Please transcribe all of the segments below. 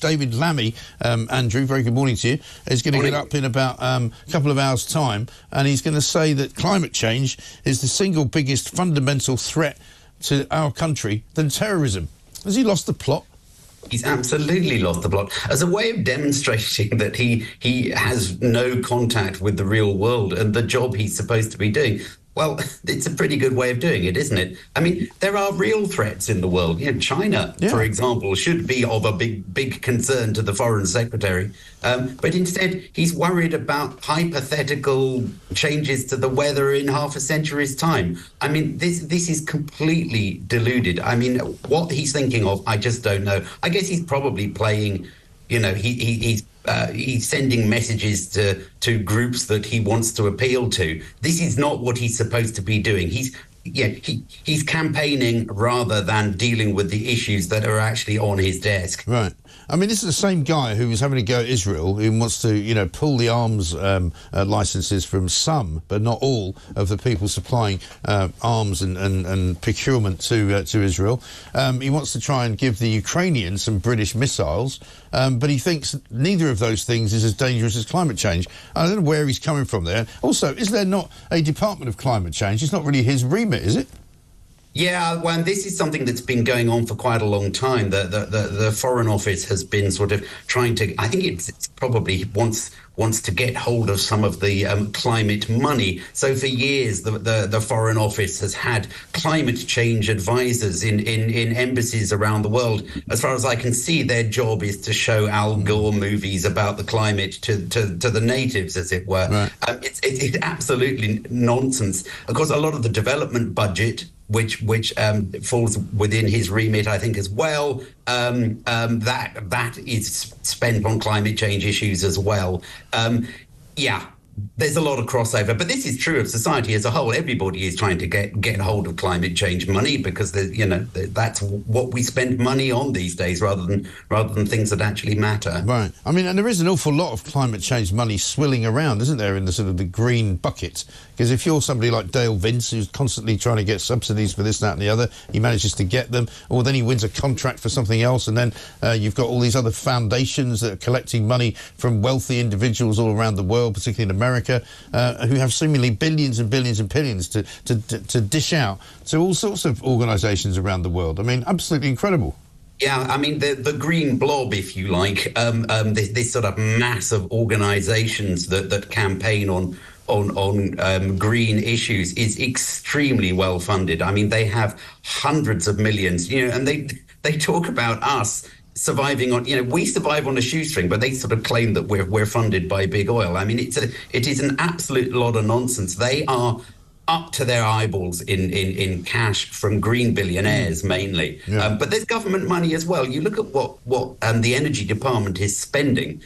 David Lammy, Andrew, very good morning to you, is going to get up in about a couple of hours' time, and he's going to say that climate change is the single biggest fundamental threat to our country than terrorism. Has he lost the plot? He's absolutely lost the plot. As a way of demonstrating that he has no contact with the real world and the job he's supposed to be doing. Well, it's a pretty good way of doing it, isn't it? I mean, there are real threats in the world. You know, China, for example, should be of a big concern to the Foreign Secretary. But instead, he's worried about hypothetical changes to the weather in half a century's time. I mean, this is completely deluded. I mean, what he's thinking of, I just don't know. I guess he's probably playing, you know, he's sending messages to groups that he wants to appeal to. This is not what he's supposed to be doing. He's campaigning rather than dealing with the issues that are actually on his desk. Right. I mean, this is the same guy who was having a go at Israel, who wants to, you know, pull the arms licenses from some, but not all, of the people supplying arms and procurement to Israel. He wants to try and give the Ukrainians some British missiles, but he thinks neither of those things is as dangerous as climate change. I don't know where he's coming from there. Also, is there not a Department of Climate Change? It's not really his remit, is it? Yeah, well, and this is something that's been going on for quite a long time. The Foreign Office has been sort of trying to, I think it's probably wants to get hold of some of the climate money. So for years, the Foreign Office has had climate change advisors in embassies around the world. As far as I can see, their job is to show Al Gore movies about the climate to the natives, as it were. Right. It's absolutely nonsense. Of course, a lot of the development budget, which falls within his remit, I think, as well. That is spent on climate change issues as well. There's a lot of crossover, but this is true of society as a whole. Everybody is trying to get hold of climate change money because that's what we spend money on these days, rather than things that actually matter. Right. I mean, and there is an awful lot of climate change money swilling around, isn't there, in the sort of the green bucket? Because if you're somebody like Dale Vince, who's constantly trying to get subsidies for this, that, and the other, he manages to get them, or then he wins a contract for something else, and then you've got all these other foundations that are collecting money from wealthy individuals all around the world, particularly in America, who have seemingly billions and billions and billions to dish out to all sorts of organisations around the world. I mean, absolutely incredible. Yeah, I mean, the Green Blob, if you like, this sort of mass of organisations that campaign on green issues is extremely well funded. I mean, they have hundreds of millions, you know, and they talk about us surviving on, you know, we survive on a shoestring, but they sort of claim that we're funded by big oil. I mean, it is an absolute lot of nonsense. They are up to their eyeballs in cash from green billionaires mainly. Yeah. But there's government money as well. You look at what the Energy Department is spending.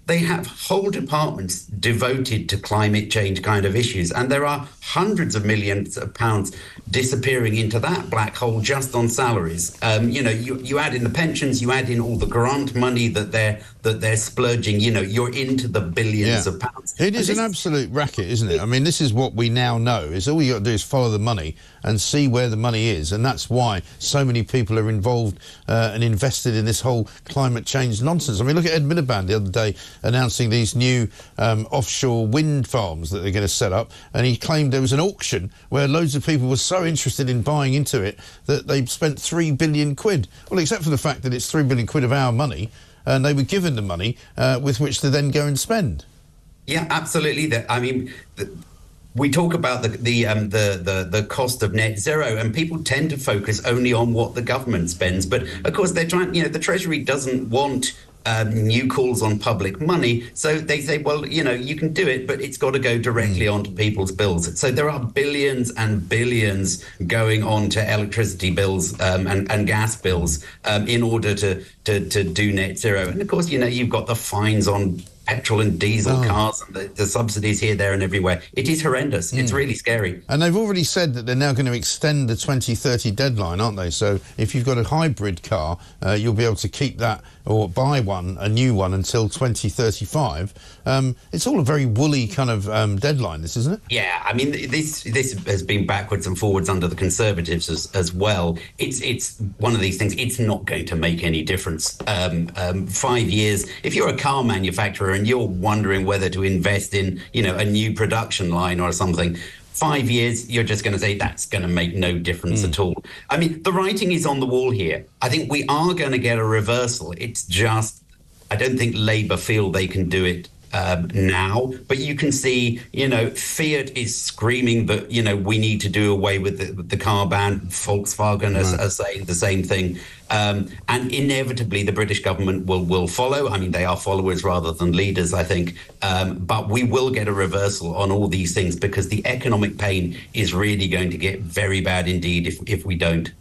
They have whole departments devoted to climate change kind of issues, and there are hundreds of millions of pounds disappearing into that black hole just on salaries. You know, you add in the pensions, you add in all the grant money that they're splurging. You know, you're into the billions of pounds. It is an absolute racket, isn't it? I mean, this is what we now know. Is all you got to do is follow the money and see where the money is, and that's why so many people are involved and invested in this whole climate change nonsense. I mean, look at Ed Miliband the other day announcing these new offshore wind farms that they're going to set up, and he claimed there was an auction where loads of people were so interested in buying into it that they spent £3 billion. Well, except for the fact that it's £3 billion of our money, and they were given the money with which to then go and spend. Yeah, absolutely. I mean, we talk about the cost of net zero, and people tend to focus only on what the government spends. But of course, they're trying. You know, the Treasury doesn't want new calls on public money, so they say, well, you know, you can do it, but it's got to go directly onto people's bills. So there are billions and billions going on to electricity bills and gas bills in order to do net zero. And of course, you know, you've got the fines on petrol and diesel cars, and the subsidies here, there and everywhere. It is horrendous. It's really scary. And they've already said that they're now going to extend the 2030 deadline, aren't they? So if you've got a hybrid car, you'll be able to keep that or buy a new one until 2035. It's all a very woolly kind of deadline, this, isn't it? Yeah, I mean, this has been backwards and forwards under the Conservatives as well. It's one of these things. It's not going to make any difference. 5 years. If you're a car manufacturer and you're wondering whether to invest in, a new production line or something, 5 years, you're just going to say that's going to make no difference at all. I mean, the writing is on the wall here. I think we are going to get a reversal. It's just, I don't think Labour feel they can do it now, but you can see, Fiat is screaming that, we need to do away with the car ban. Volkswagen are saying the same thing. And inevitably, the British government will follow. I mean, they are followers rather than leaders, I think. But we will get a reversal on all these things because the economic pain is really going to get very bad indeed if we don't.